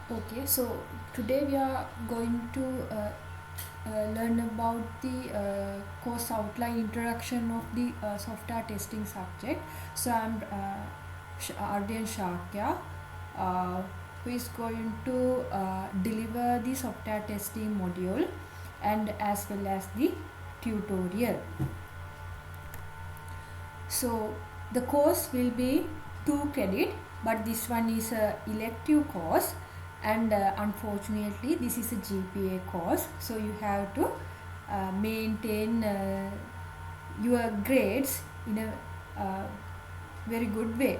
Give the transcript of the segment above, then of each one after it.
Okay, so today we are going to learn about the course outline introduction of the software testing subject. So I'm Ardian Shakya, who is going to deliver the software testing module and as well as the tutorial. So the course will be 2 credit, but this one is a elective course, and unfortunately this is a GPA course, so you have to maintain your grades in a very good way.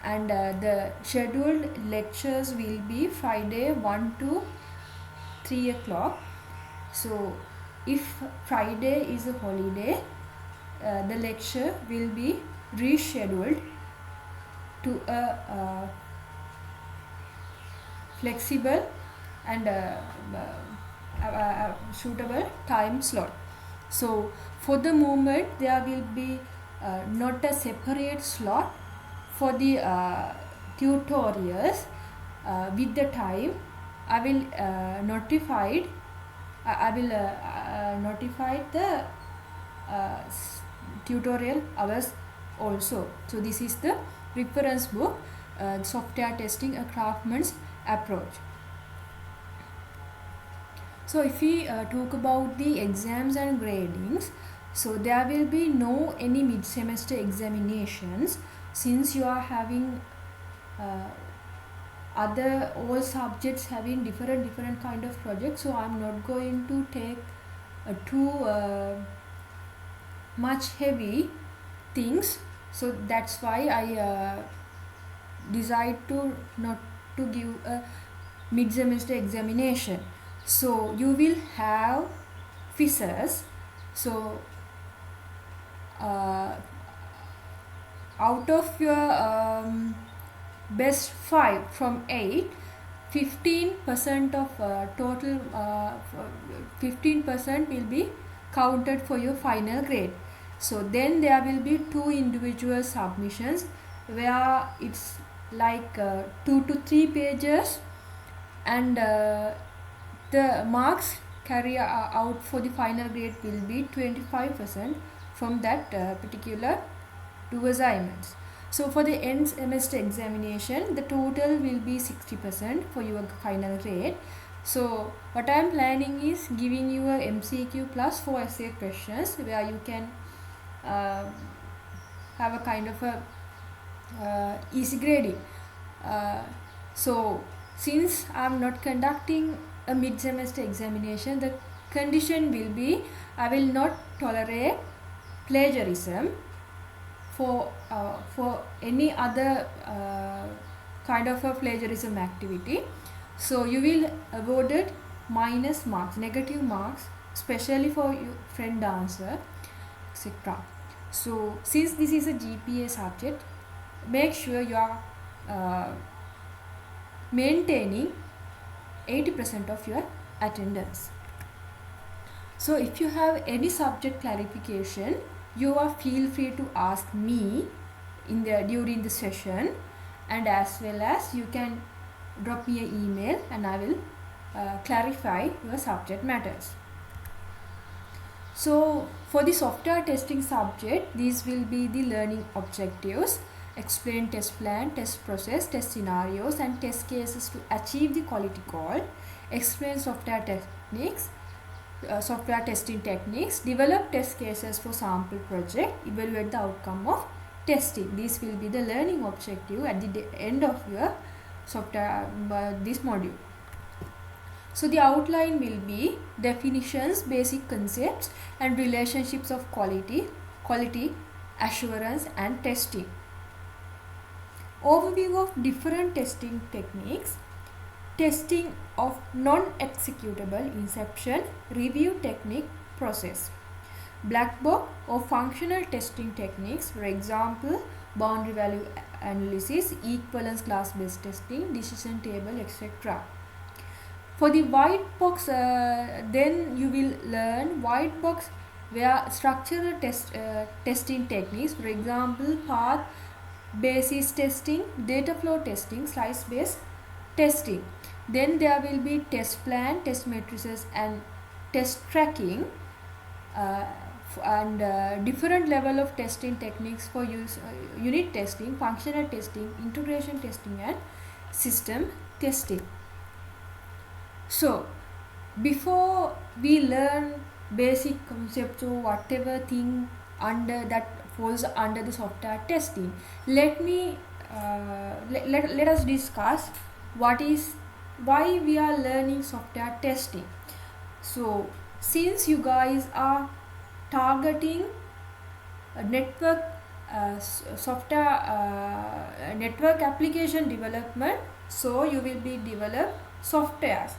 And the scheduled lectures will be Friday 1 to 3 o'clock. So if Friday is a holiday, the lecture will be rescheduled to a flexible and suitable time slot. So for the moment there will be not a separate slot for the tutorials. With the time I will notify the tutorial hours also. So this is the reference book, software testing a craftsman's approach. So if we talk about the exams and gradings, so there will be no any mid-semester examinations, since you are having other all subjects having different kind of projects. So I'm not going to take too much heavy things, so that's why I decide to not to give a mid-semester examination. So you will have physics. So out of your best 5 from 8, 15% of total 15% will be counted for your final grade. So then there will be 2 individual submissions where it's like 2 to 3 pages, and the marks carry out for the final grade will be 25% from that particular 2 assignments. So for the end semester examination, the total will be 60% for your final grade. So what I am planning is giving you a MCQ plus 4 essay questions where you can have a kind of a easy grading. So since I am not conducting a mid-semester examination, the condition will be I will not tolerate plagiarism for any other kind of a plagiarism activity. So you will awarded minus marks, negative marks, especially for your friend answer, etc. So since this is a GPA subject, make sure you are maintaining 80% of your attendance. So if you have any subject clarification, you are feel free to ask me during the session, and as well as you can drop me an email and I will clarify your subject matters. So for the software testing subject, these will be the learning objectives: explain test plan, test process, test scenarios and test cases to achieve the quality goal, explain software techniques, software testing techniques, develop test cases for sample project, evaluate the outcome of testing. This will be the learning objective at the end of your software this module. So the outline will be definitions, basic concepts and relationships of quality assurance and testing. Overview of different testing techniques: testing of non-executable inception, review technique, process. Black box or functional testing techniques, for example, boundary value analysis, equivalence class-based testing, decision table, etc. For the white box, then you will learn white box where structural testing techniques, for example, path basis testing, data flow testing, slice based testing. Then there will be test plan, test matrices and test tracking, and different level of testing techniques for unit testing, functional testing, integration testing and system testing. So before we learn basic concepts or whatever thing under that falls under the software testing, let me let us discuss why we are learning software testing. So since you guys are targeting a network software network application development, so you will be develop softwares,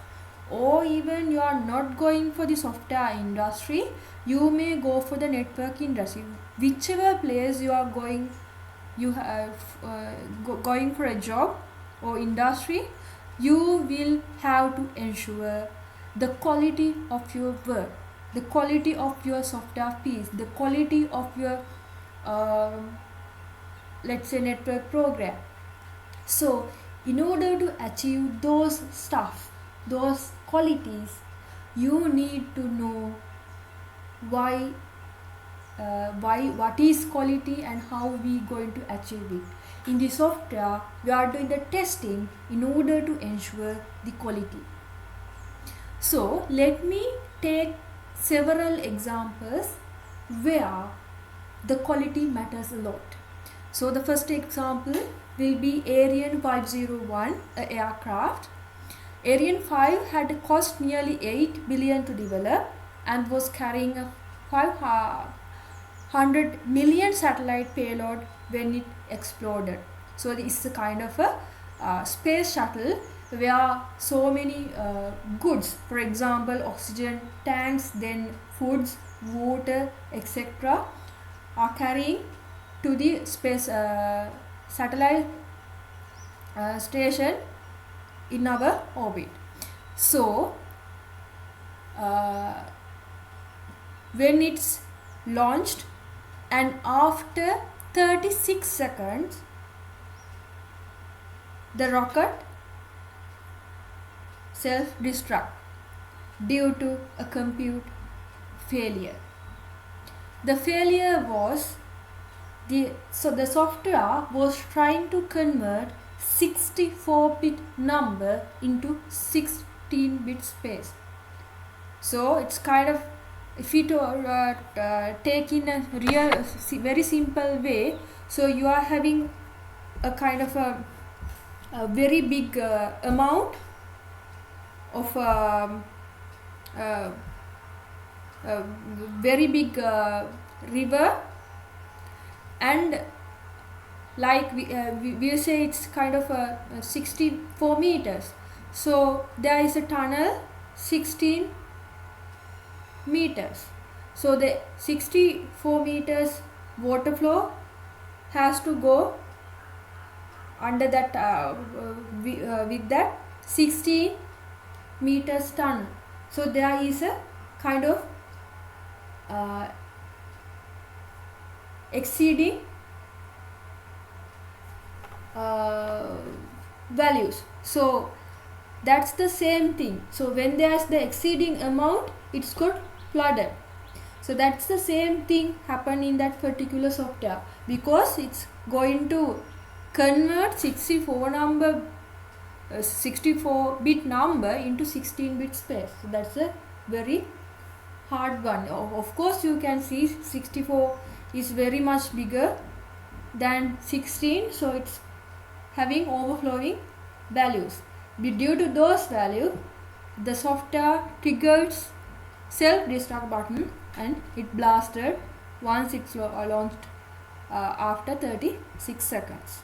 or even you are not going for the software industry, you may go for the network industry. Whichever place you are going, you have going for a job or industry, you will have to ensure the quality of your work, the quality of your software piece, the quality of your let's say network program. So in order to achieve those stuff, those qualities, you need to know why what is quality and how we going to achieve it. In the software, we are doing the testing in order to ensure the quality. So let me take several examples where the quality matters a lot. So the first example will be Ariane 501, a aircraft. Ariane 5 had cost nearly 8 billion to develop and was carrying a 500 million satellite payload when it exploded. So it's a kind of a space shuttle where so many goods, for example oxygen tanks, then foods, water, etc., are carrying to the space satellite station in our orbit. So when it's launched and after 36 seconds the rocket self-destruct due to a compute failure. The failure was the software was trying to convert 64-bit number into 16-bit space. So it's kind of, if you take in a real very simple way, so you are having a kind of a very big amount of very big river, and like we say it's kind of a 64 meters. So there is a tunnel 16 meters. So the 64 meters water flow has to go under that with that 16 meters tunnel. So there is a kind of exceeding values. So that's the same thing. So when there's the exceeding amount, it's got flooded. So that's the same thing happen in that particular software, because it's going to convert 64-bit number into 16-bit space. So that's a very hard one. Of course you can see 64 is very much bigger than 16, so it's having overflowing values. But due to those values, the software triggers self-destruct button and it blasted once it's launched after 36 seconds.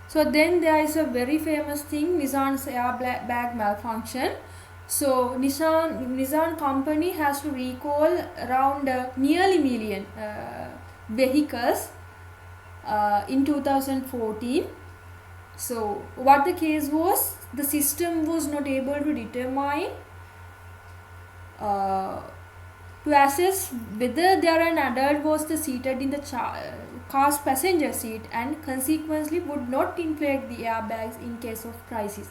So then there is a very famous thing, Nissan's airbag malfunction. So Nissan company has to recall around nearly million vehicles in 2014. So what the case was, the system was not able to determine to assess whether there an adult was seated in the car's passenger seat and consequently would not inflate the airbags in case of crisis.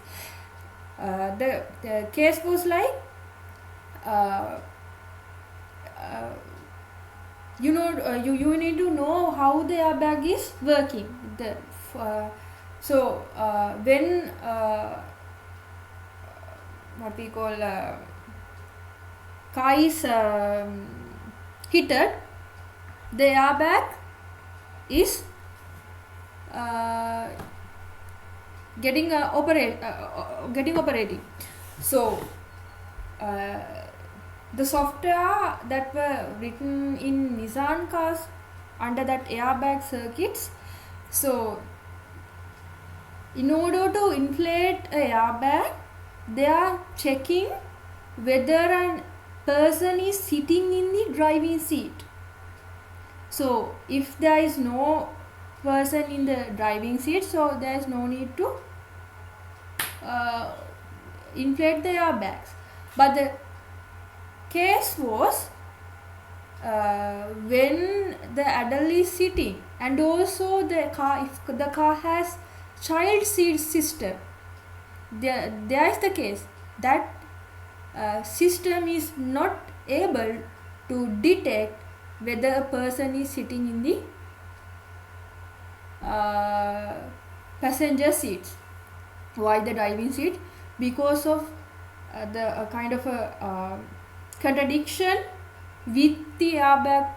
The case was like, uh, uh, you need to know how the airbag is working. When what we call car is hit, the airbag is getting operating. So the software that were written in Nissan cars under that airbag circuits. So in order to inflate a airbag, they are checking whether a person is sitting in the driving seat. So if there is no person in the driving seat, so there is no need to inflate the airbags. But the case was when the adult is sitting, and also the car, if the car has child seat system, there is the case that system is not able to detect whether a person is sitting in the passenger seats while the driving seat, because of the kind of a contradiction with the airbag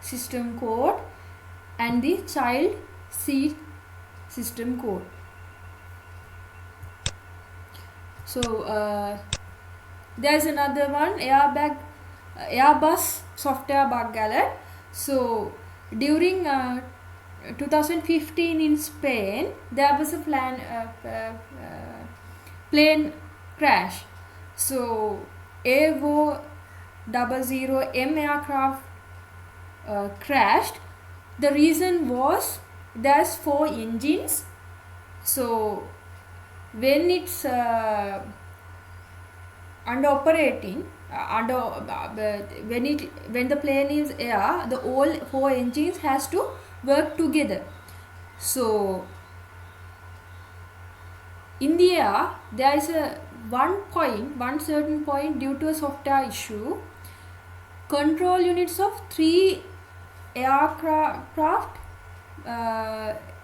system code and the child seat system code. So there's another one, Airbus software bug alert. So during 2015 in Spain, there was a plane crash. So Evo 00M aircraft crashed. The reason was there's 4 engines. So when it's under operating, when the plane is air, the all 4 engines has to work together. So in the air, there is one certain point, due to a software issue, control units of 3 aircraft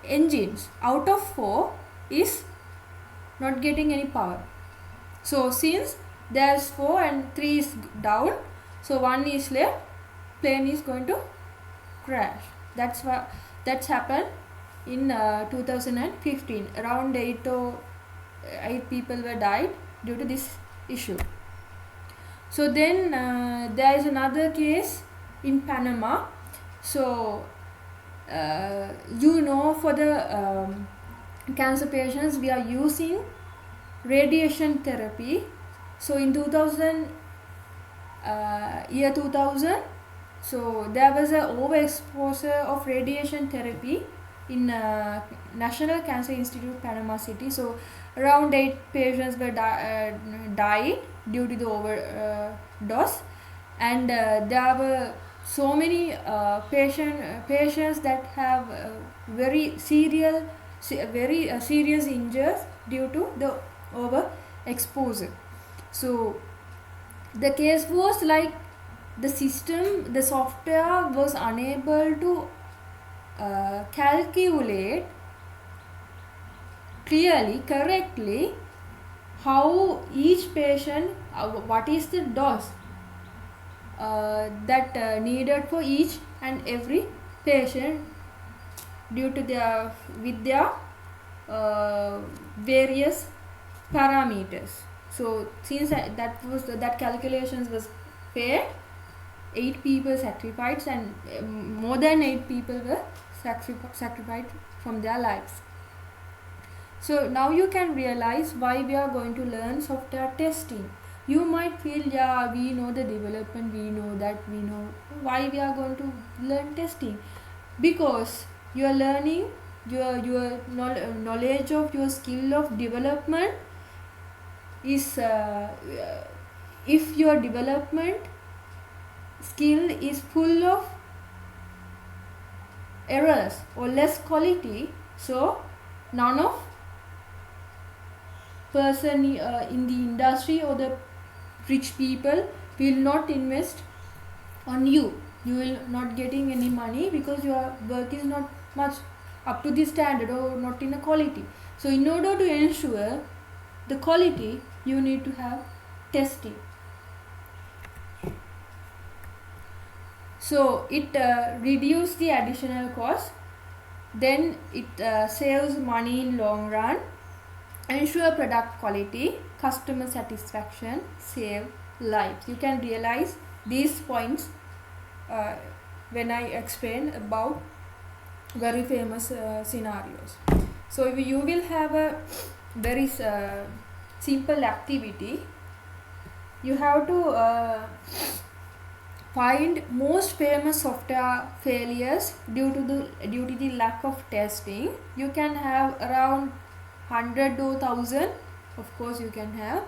engines out of 4 is not getting any power. So since there's 4 and 3 is down, so 1 is left, plane is going to crash. That's happened in 2015. Around 8 people were died due to this issue. So then there is another case in Panama. So for the cancer patients, we are using radiation therapy. So in 2000, so there was a overexposure of radiation therapy in National Cancer Institute, Panama City. So around 8 patients were died due to the overdose, and there were so many patients that have very serious injuries due to the overexposure. So the case was like the software was unable to calculate correctly how each patient, what is the dose that needed for each and every patient due to their various parameters. So since that calculations was failed, 8 people sacrificed, and more than 8 people were sacrificed from their lives. So now you can realize why we are going to learn software testing. You might feel, yeah, we know the development, we know that, we know why we are going to learn testing, because you are learning your knowledge of your skill of development is if your development skill is full of errors or less quality, so none of person in the industry or the rich people will not invest on you. You will not getting any money because your work is not much up to the standard or not in a quality. So in order to ensure the quality, you need to have testing. So it reduces the additional cost, then it saves money in long run, ensure product quality, customer satisfaction, save lives. You can realize these points when I explain about very famous scenarios. So you will have a very simple activity. You have to find most famous software failures due to the lack of testing. You can have around 100 or 1000, of course you can have.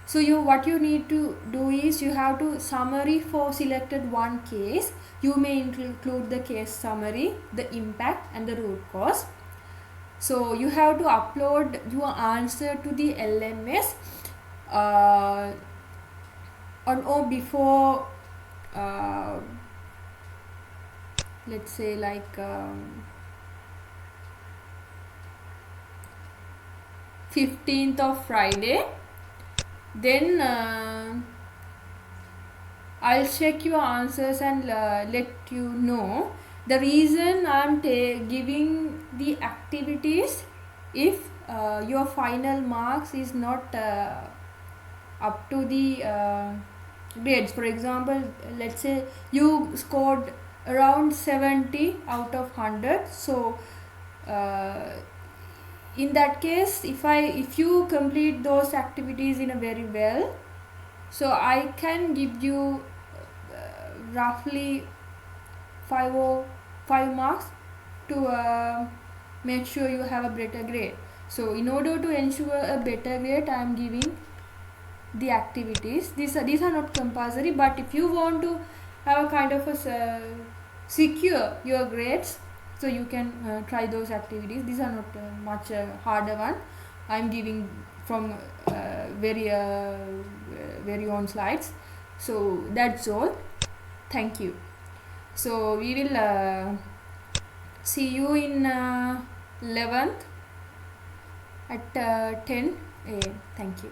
So what you need to do is you have to summary for selected one case. You may include the case summary, the impact and the root cause. So you have to upload your answer to the LMS on or before let's say like 15th of Friday. Then I'll check your answers and let you know. The reason I'm giving the activities, if your final marks is not up to the grades. For example, let's say you scored around 70 out of 100. So in that case, if you complete those activities in a very well, so I can give you roughly 5 marks to make sure you have a better grade. So in order to ensure a better grade, I am giving the activities. These are not compulsory, but if you want to have a kind of a secure your grades, so you can try those activities. These are not much harder one. I am giving from very own slides. So that's all. Thank you. So we will see you in 11th at 10 a.m. Thank you.